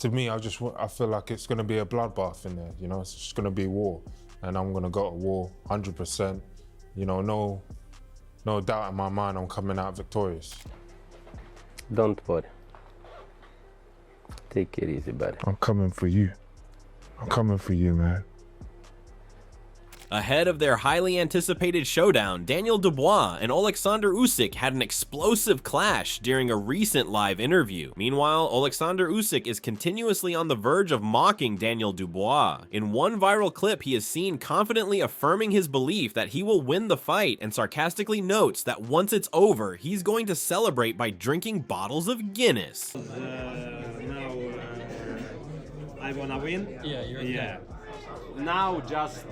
To me, I feel like it's going to be a bloodbath in there. You know, it's just going to be war, and I'm going to go to war 100%. You know, no doubt in my mind, I'm coming out victorious. Don't worry. Take it easy, buddy. I'm coming for you. I'm coming for you, man. Ahead of their highly anticipated showdown, Daniel Dubois and OLEKSANDR USYK had an explosive clash during a recent live interview. Meanwhile, OLEKSANDR USYK is continuously on the verge of mocking Daniel Dubois. In one viral clip, he is seen confidently affirming his belief that he will win the fight and sarcastically notes that once it's over, he's going to celebrate by drinking bottles of Guinness. I wanna win? Yeah. Now just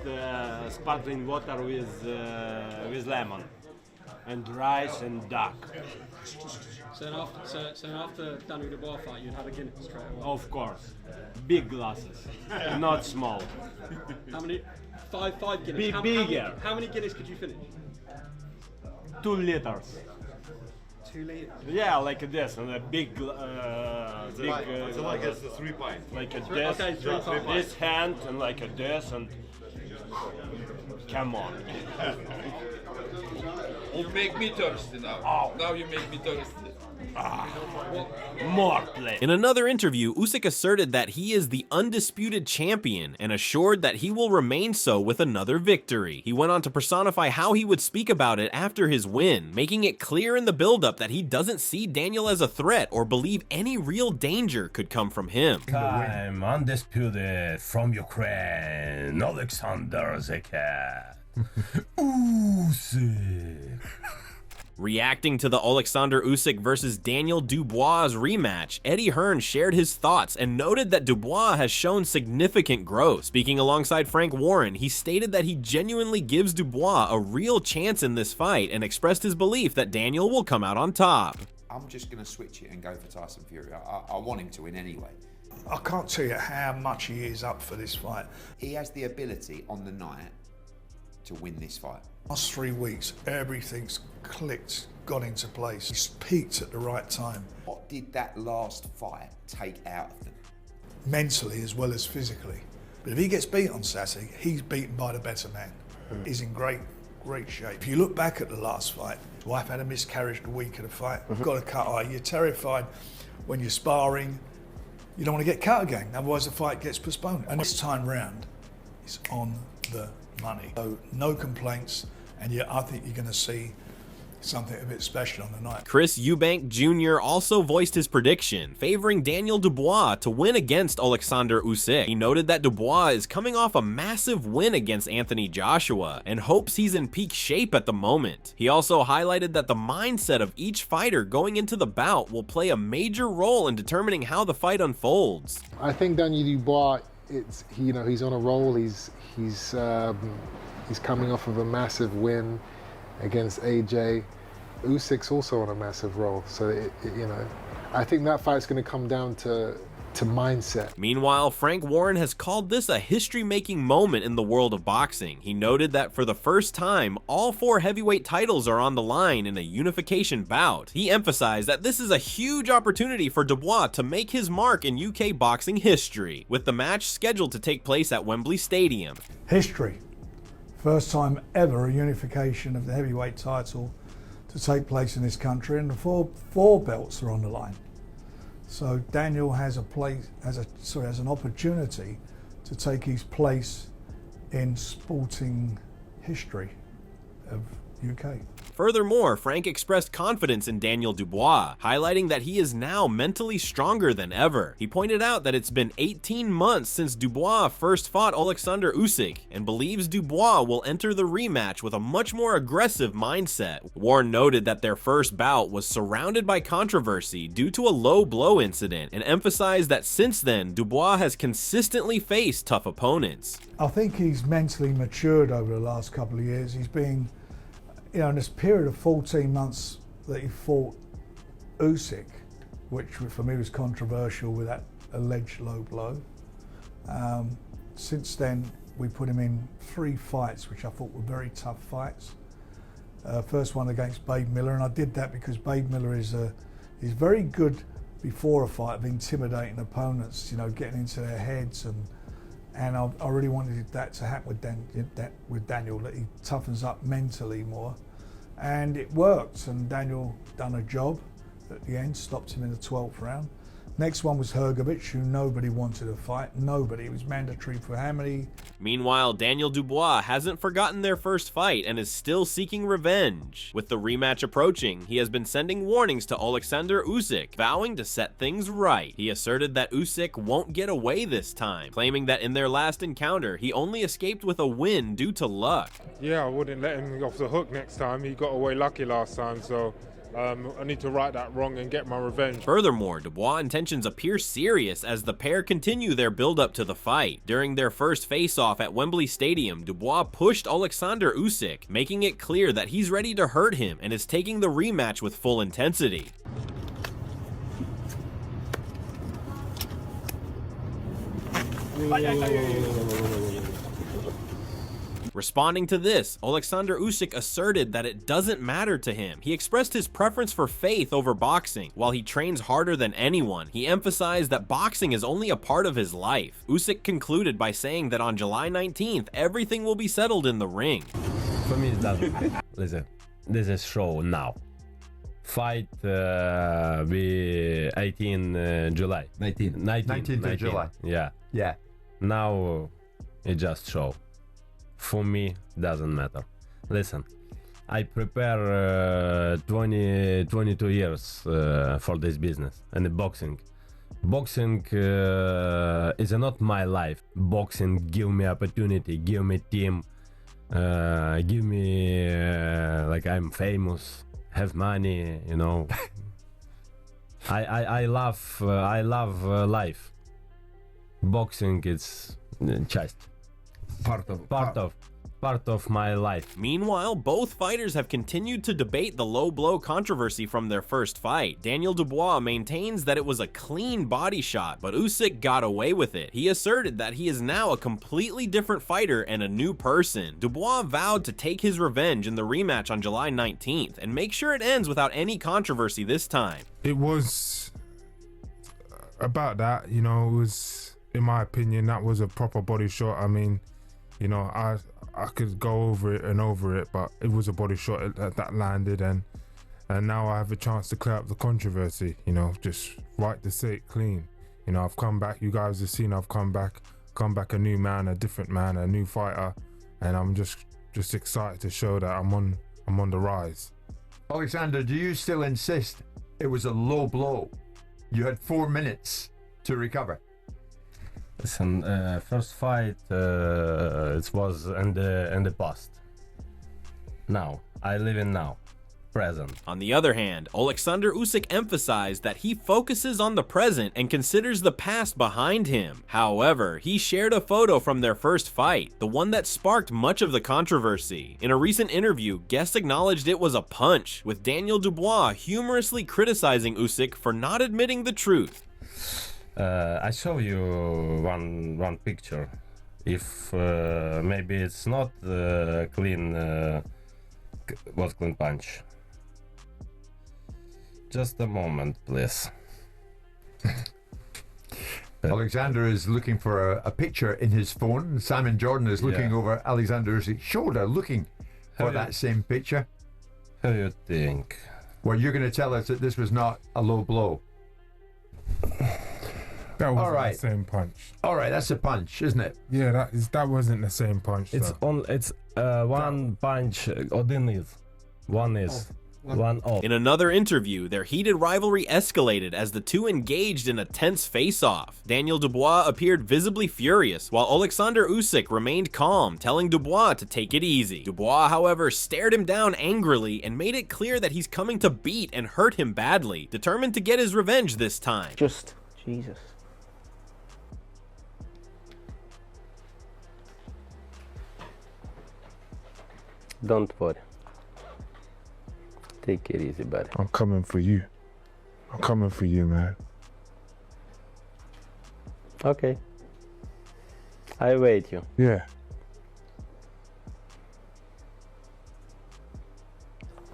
sparkling water with lemon and rice and duck. So after Daniel Dubois fight, you'd have a Guinness straight away? Of course. Big glasses, not small. How many? Five Guinness? Be bigger. How many Guinness could you finish? 2 liters. 2 liters? Yeah, like this, and a big, So like it's 3 pints. like a Okay, this, 3 pints. this hand, and like a this, and come on. You make me thirsty now. Now you make me thirsty. More play. In another interview, Usyk asserted that he is the undisputed champion and assured that he will remain so with another victory. He went on to personify how he would speak about it after his win, making it clear in the build-up that he doesn't see Daniel as a threat or believe any real danger could come from him. I'm undisputed from Ukraine, OLEKSANDR USYK. Usyk. Reacting to the OLEKSANDR USYK versus Daniel Dubois rematch, Eddie Hearn shared his thoughts and noted that Dubois has shown significant growth. Speaking alongside Frank Warren, he stated that he genuinely gives Dubois a real chance in this fight and expressed his belief that Daniel will come out on top. I'm just going to switch it and go for Tyson Fury. I want him to win anyway. I can't tell you how much he is up for this fight. He has the ability on the night to win this fight. Last 3 weeks, everything's clicked, got into place. He's peaked at the right time. What did that last fight take out of them? Mentally as well as physically. But if he gets beat on Saturday, he's beaten by the better man. He's in great shape. If you look back at the last fight, his wife had a miscarriage the week of the fight. Got a cut eye. You're terrified when you're sparring. You don't want to get cut again, otherwise the fight gets postponed. And this time round, it's on the money. So no complaints, and I think you're going to see something a bit special on the night. Chris Eubank Jr. also voiced his prediction, favoring Daniel Dubois to win against OLEKSANDR USYK. He noted that Dubois is coming off a massive win against Anthony Joshua and hopes he's in peak shape at the moment. He also highlighted that the mindset of each fighter going into the bout will play a major role in determining how the fight unfolds. I think Daniel Dubois, he's on a roll. He's coming off of a massive win against AJ. Usyk's also on a massive roll, so I think that fight's going to come down to mindset. Meanwhile, Frank Warren has called this a history-making moment in the world of boxing. He noted that for the first time, all 4 heavyweight titles are on the line in a unification bout. He emphasized that this is a huge opportunity for Dubois to make his mark in UK boxing history, with the match scheduled to take place at Wembley Stadium. History. First time ever a unification of the heavyweight title to take place in this country, and the four belts are on the line. So Daniel has an opportunity to take his place in sporting history of UK. Furthermore, Frank expressed confidence in Daniel Dubois, highlighting that he is now mentally stronger than ever. He pointed out that it's been 18 months since Dubois first fought OLEKSANDR USYK and believes Dubois will enter the rematch with a much more aggressive mindset. Warren noted that their first bout was surrounded by controversy due to a low blow incident and emphasized that since then, Dubois has consistently faced tough opponents. I think he's mentally matured over the last couple of years. He's been in this period of 14 months that he fought Usyk, which for me was controversial with that alleged low blow. Since then, we put him in 3 fights, which I thought were very tough fights. First one against Babe Miller, and I did that because Babe Miller is very good before a fight of intimidating opponents, you know, getting into their heads, and I really wanted that to happen with Daniel, that he toughens up mentally more, and it worked. And Daniel done a job at the end, stopped him in the 12th round. Next one was Hrgovic, who nobody wanted to fight. Nobody. It was mandatory for how many? Meanwhile, Daniel Dubois hasn't forgotten their first fight and is still seeking revenge. With the rematch approaching, he has been sending warnings to OLEKSANDR USYK, vowing to set things right. He asserted that Usyk won't get away this time, claiming that in their last encounter, he only escaped with a win due to luck. Yeah, I wouldn't let him off the hook next time. He got away lucky last time, so I need to right that wrong and get my revenge. Furthermore, Dubois' intentions appear serious as the pair continue their build-up to the fight. During their first face-off at Wembley Stadium, Dubois pushed OLEKSANDR USYK, making it clear that he's ready to hurt him and is taking the rematch with full intensity. Responding to this, OLEKSANDR USYK asserted that it doesn't matter to him. He expressed his preference for faith over boxing. While he trains harder than anyone, he emphasized that boxing is only a part of his life. Usyk concluded by saying that on July 19th, everything will be settled in the ring. For me, it doesn't. Listen, this is show now. Fight be 18 July. 19th of July. Yeah. Yeah. Now it just show. For me, doesn't matter. Listen, I prepare 22 years for this business and the boxing. Boxing is not my life. Boxing give me opportunity, give me team, give me like I'm famous, have money, you know. I love life. Boxing is just part of my life. Meanwhile, both fighters have continued to debate the low blow controversy from their first fight. Daniel Dubois maintains that it was a clean body shot, but Usyk got away with it. He asserted that he is now a completely different fighter and a new person. Dubois vowed to take his revenge in the rematch on July 19th and make sure it ends without any controversy this time. It was about that, you know, it was, in my opinion, that was a proper body shot. I mean, you know, I could go over it, but it was a body shot that landed, and now I have a chance to clear up the controversy, you know, just right to say it clean. You know, I've come back, you guys have seen I've come back a new man, a different man, a new fighter, and I'm just excited to show that I'm on the rise. Alexander, do you still insist it was a low blow? You had 4 minutes to recover. Listen, first fight it was in the past. Now I live in now, present. On the other hand, OLEKSANDR USYK emphasized that he focuses on the present and considers the past behind him. However, he shared a photo from their first fight, the one that sparked much of the controversy. In a recent interview, guests acknowledged it was a punch, with Daniel Dubois humorously criticizing Usyk for not admitting the truth. I show you one picture. If maybe it's not clean, was clean punch. Just a moment, please. Alexander is looking for a picture in his phone. Simon Jordan is looking over Alexander Usyk's shoulder, looking for that same picture. How do you think? Well, you're going to tell us that this was not a low blow. That wasn't the same punch. All right, that's a punch, isn't it? Yeah, that wasn't the same punch. It's one punch. One off. In another interview, their heated rivalry escalated as the two engaged in a tense face-off. Daniel Dubois appeared visibly furious, while OLEKSANDR USYK remained calm, telling Dubois to take it easy. Dubois, however, stared him down angrily and made it clear that he's coming to beat and hurt him badly, determined to get his revenge this time. Just Jesus. Don't worry. Take it easy, buddy. I'm coming for you. I'm coming for you, man. Okay. I wait you. Yeah.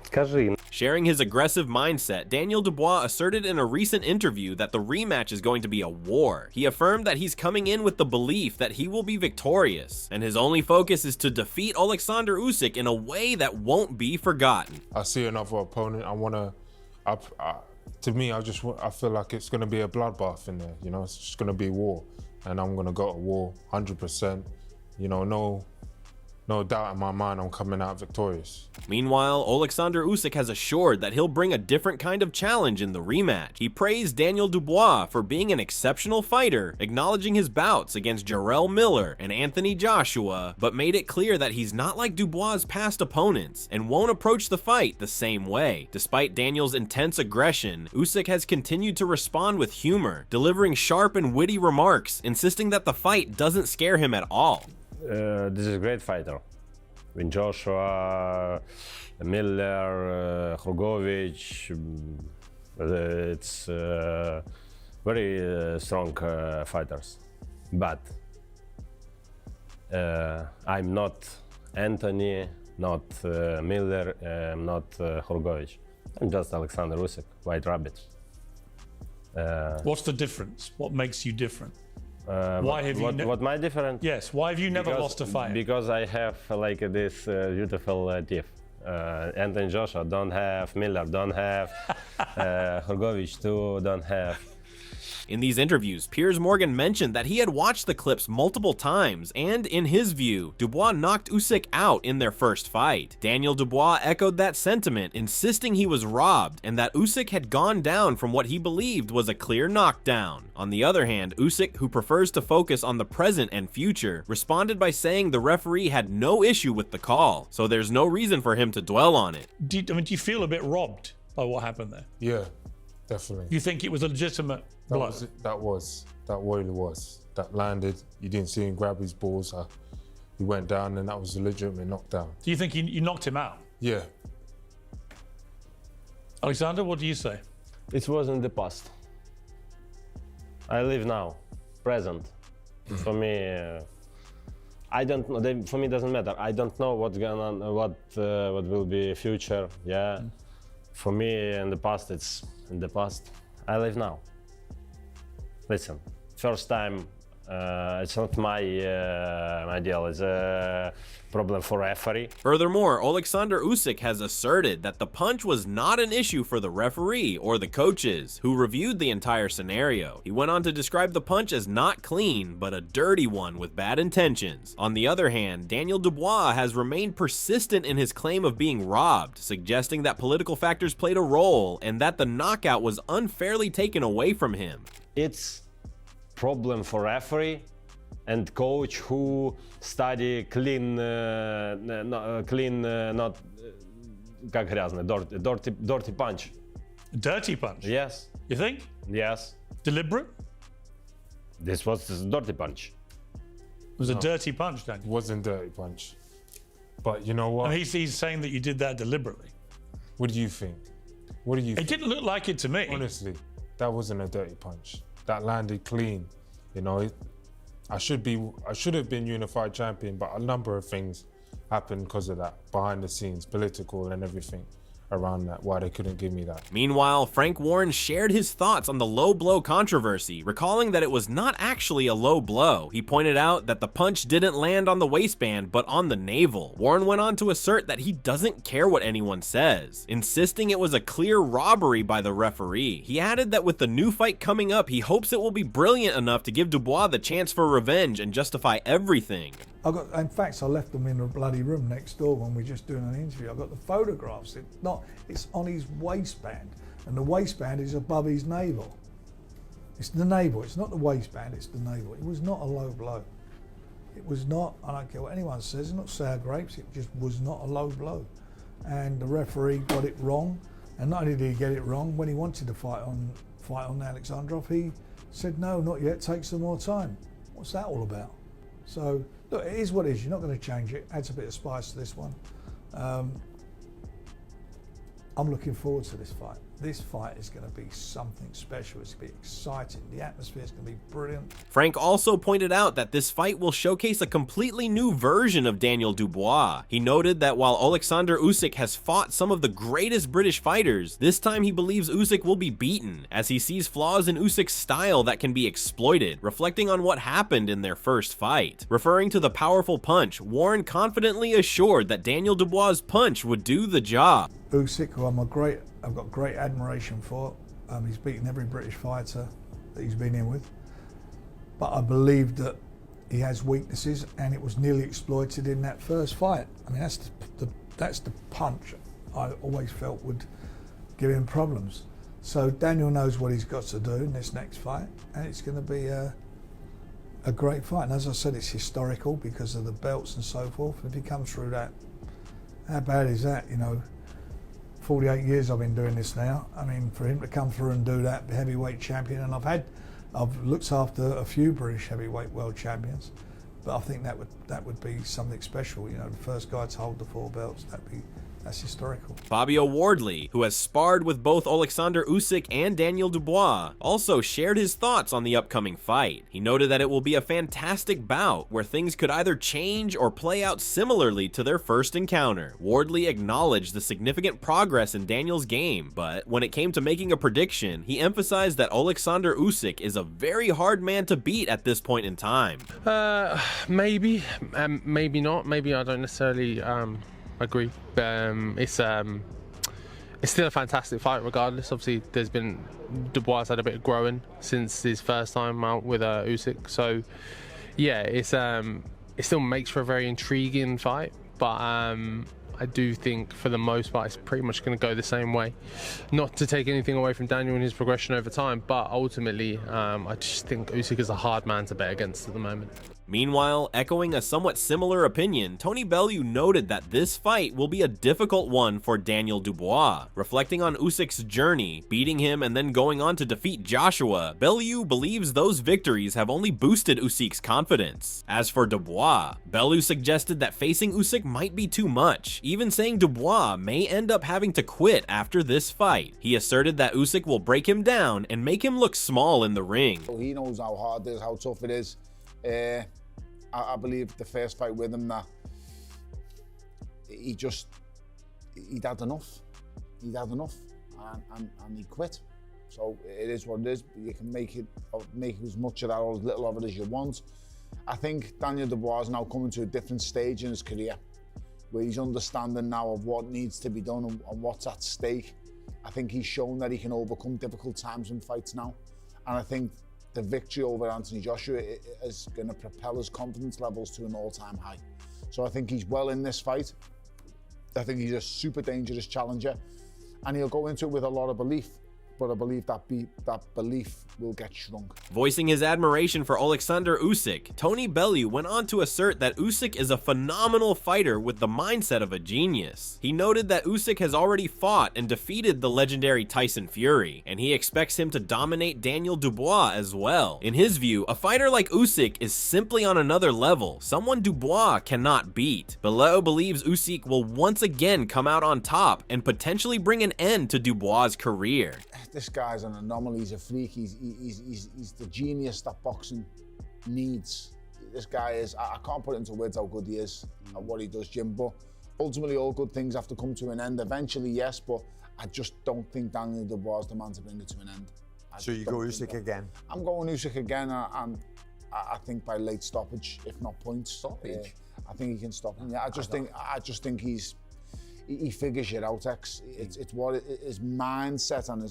Скажи. Sharing his aggressive mindset, Daniel Dubois asserted in a recent interview that the rematch is going to be a war. He affirmed that he's coming in with the belief that he will be victorious, and his only focus is to defeat OLEKSANDR USYK in a way that won't be forgotten. I see another opponent. To me, I feel like it's going to be a bloodbath in there. You know, it's just going to be war, and I'm going to go to war 100%. You know, no doubt in my mind I'm coming out victorious. Meanwhile, OLEKSANDR USYK has assured that he'll bring a different kind of challenge in the rematch. He praised Daniel Dubois for being an exceptional fighter, acknowledging his bouts against Jarrell Miller and Anthony Joshua, but made it clear that he's not like Dubois' past opponents and won't approach the fight the same way. Despite Daniel's intense aggression, USYK has continued to respond with humor, delivering sharp and witty remarks, insisting that the fight doesn't scare him at all. This is a great fighter. With Joshua, Miller, Hrgovic, it's very strong fighters. But I'm not Anthony, not Miller, not Hrgovic. I'm just OLEKSANDR USYK, White Rabbit. What's the difference? What makes you different? Why have you? What my different? Yes. Why have you never lost a fight? Because I have like this beautiful teeth. Anthony Joshua don't have, Miller don't have, Hrgovic too don't have. In these interviews, Piers Morgan mentioned that he had watched the clips multiple times, and in his view, Dubois knocked USYK out in their first fight. Daniel Dubois echoed that sentiment, insisting he was robbed and that USYK had gone down from what he believed was a clear knockdown. On the other hand, USYK, who prefers to focus on the present and future, responded by saying the referee had no issue with the call, so there's no reason for him to dwell on it. Do you feel a bit robbed by what happened there? Yeah, definitely. You think it was a legitimate blow? That really was. That landed. You didn't see him grab his balls. He went down, and that was a legitimate knockdown. Do you think you knocked him out? Yeah. Alexander, what do you say? It was in the past. I live now, present. For me, I don't know. For me, it doesn't matter. I don't know what's going on, what will be future. Yeah. For me, in the past, it's in the past. I live now. Listen, first time, it's not my deal. It's a problem for referee. Furthermore, OLEKSANDR USYK has asserted that the punch was not an issue for the referee or the coaches, who reviewed the entire scenario. He went on to describe the punch as not clean, but a dirty one with bad intentions. On the other hand, Daniel Dubois has remained persistent in his claim of being robbed, suggesting that political factors played a role and that the knockout was unfairly taken away from him. It's problem for referee and coach who study clean, not как грязный, dirty punch. Dirty punch? Yes. You think? Yes. Deliberate? This was a dirty punch. It was a dirty punch, Daniel. It wasn't dirty punch. But you know what? And he's saying that you did that deliberately. What do you think? What do you think? It didn't look like it to me. Honestly, that wasn't a dirty punch. That landed clean. You know, I should have been unified champion, but a number of things happened because of that, behind the scenes, political and everything around that, why they couldn't give me that. Meanwhile, Frank Warren shared his thoughts on the low blow controversy, recalling that it was not actually a low blow. He pointed out that the punch didn't land on the waistband, but on the navel. Warren went on to assert that he doesn't care what anyone says, insisting it was a clear robbery by the referee. He added that with the new fight coming up, he hopes it will be brilliant enough to give Dubois the chance for revenge and justify everything. In fact, I left them in the bloody room next door when we were just doing an interview. I got the photographs. It's on his waistband, and the waistband is above his navel. It's the navel. It's not the waistband. It's the navel. It was not a low blow. It was not. I don't care what anyone says. It's not sour grapes. It just was not a low blow, and the referee got it wrong. And not only did he get it wrong, when he wanted to fight on Alexandrov, he said no, not yet. Take some more time. What's that all about? So. Look, it is what it is. You're not going to change it. Adds a bit of spice to this one. I'm looking forward to this fight. This fight is going to be something special. It's going to be exciting. The atmosphere is going to be brilliant. Frank also pointed out that this fight will showcase a completely new version of Daniel Dubois. He noted that while OLEKSANDR USYK has fought some of the greatest British fighters, this time he believes Usyk will be beaten, as he sees flaws in Usyk's style that can be exploited, reflecting on what happened in their first fight. Referring to the powerful punch, Warren confidently assured that Daniel Dubois' punch would do the job. Usyk, who I've got great admiration for. He's beaten every British fighter that he's been in with. But I believe that he has weaknesses, and it was nearly exploited in that first fight. I mean, that's the punch I always felt would give him problems. So Daniel knows what he's got to do in this next fight, and it's going to be a great fight. And as I said, it's historical because of the belts and so forth. And if he comes through that, how bad is that, you know? 48 years I've been doing this now. I mean, for him to come through and do that, the heavyweight champion, and I've looked after a few British heavyweight world champions, but I think that would be something special. You know, the first guy to hold the 4 belts, that's historical. Fabio Wardley, who has sparred with both OLEKSANDR USYK and Daniel Dubois, also shared his thoughts on the upcoming fight. He noted that it will be a fantastic bout where things could either change or play out similarly to their first encounter. Wardley acknowledged the significant progress in Daniel's game, but when it came to making a prediction, he emphasized that OLEKSANDR USYK is a very hard man to beat at this point in time. Maybe, maybe not. Maybe I don't necessarily agree. It's still a fantastic fight regardless. Obviously Dubois had a bit of growing since his first time out with Usyk, so yeah, it still makes for a very intriguing fight, but I do think for the most part it's pretty much going to go the same way. Not to take anything away from Daniel and his progression over time, but ultimately I just think Usyk is a hard man to bet against at the moment. Meanwhile, echoing a somewhat similar opinion, Tony Bellew noted that this fight will be a difficult one for Daniel Dubois. Reflecting on Usyk's journey, beating him and then going on to defeat Joshua, Bellew believes those victories have only boosted Usyk's confidence. As for Dubois, Bellew suggested that facing Usyk might be too much, even saying Dubois may end up having to quit after this fight. He asserted that Usyk will break him down and make him look small in the ring. He knows how hard it is, how tough it is. I believe the first fight with him that he'd had enough. He'd had enough, and he quit. So it is what it is. You can make as much of that or as little of it as you want. I think Daniel Dubois is now coming to a different stage in his career, where he's understanding now of what needs to be done and what's at stake. I think he's shown that he can overcome difficult times in fights now, and I think the victory over Anthony Joshua is going to propel his confidence levels to an all-time high. So I think he's well in this fight. I think he's a super dangerous challenger, and he'll go into it with a lot of belief. But I believe that belief will get shrunk. Voicing his admiration for OLEKSANDR USYK, Tony Bellew went on to assert that Usyk is a phenomenal fighter with the mindset of a genius. He noted that Usyk has already fought and defeated the legendary Tyson Fury, and he expects him to dominate Daniel Dubois as well. In his view, a fighter like Usyk is simply on another level, someone Dubois cannot beat. Bellew believes Usyk will once again come out on top and potentially bring an end to Dubois' career. This guy's an anomaly, he's a freak, he's the genius that boxing needs. This guy is, I can't put it into words how good he is at what he does, Jim, but ultimately all good things have to come to an end eventually, yes, but I just don't think Daniel Dubois is the man to bring it to an end. So you go Usyk again? I'm going Usyk again, and I think by late stoppage, if not points. Stoppage? I think he can stop him, yeah. I just think he figures it out, X. It's what his mindset and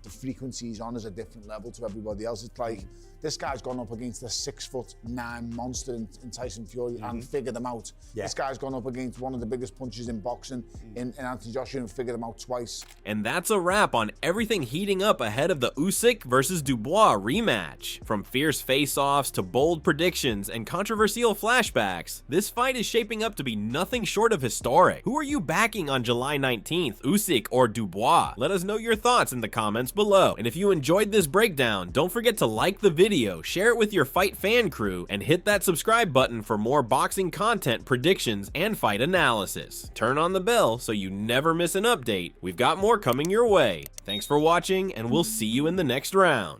the frequency he's on is a different level to everybody else. It's like this guy's gone up against a 6'9" monster in Tyson Fury and figured him out. Yeah. This guy's gone up against one of the biggest punches in boxing in Anthony Joshua and figured him out twice. And that's a wrap on everything heating up ahead of the Usyk versus Dubois rematch. From fierce face-offs to bold predictions and controversial flashbacks, this fight is shaping up to be nothing short of historic. Who are you backing striking on July 19th, Usyk or Dubois? Let us know your thoughts in the comments below. And if you enjoyed this breakdown, don't forget to like the video, share it with your fight fan crew, and hit that subscribe button for more boxing content, predictions, and fight analysis. Turn on the bell so you never miss an update. We've got more coming your way. Thanks for watching, and we'll see you in the next round.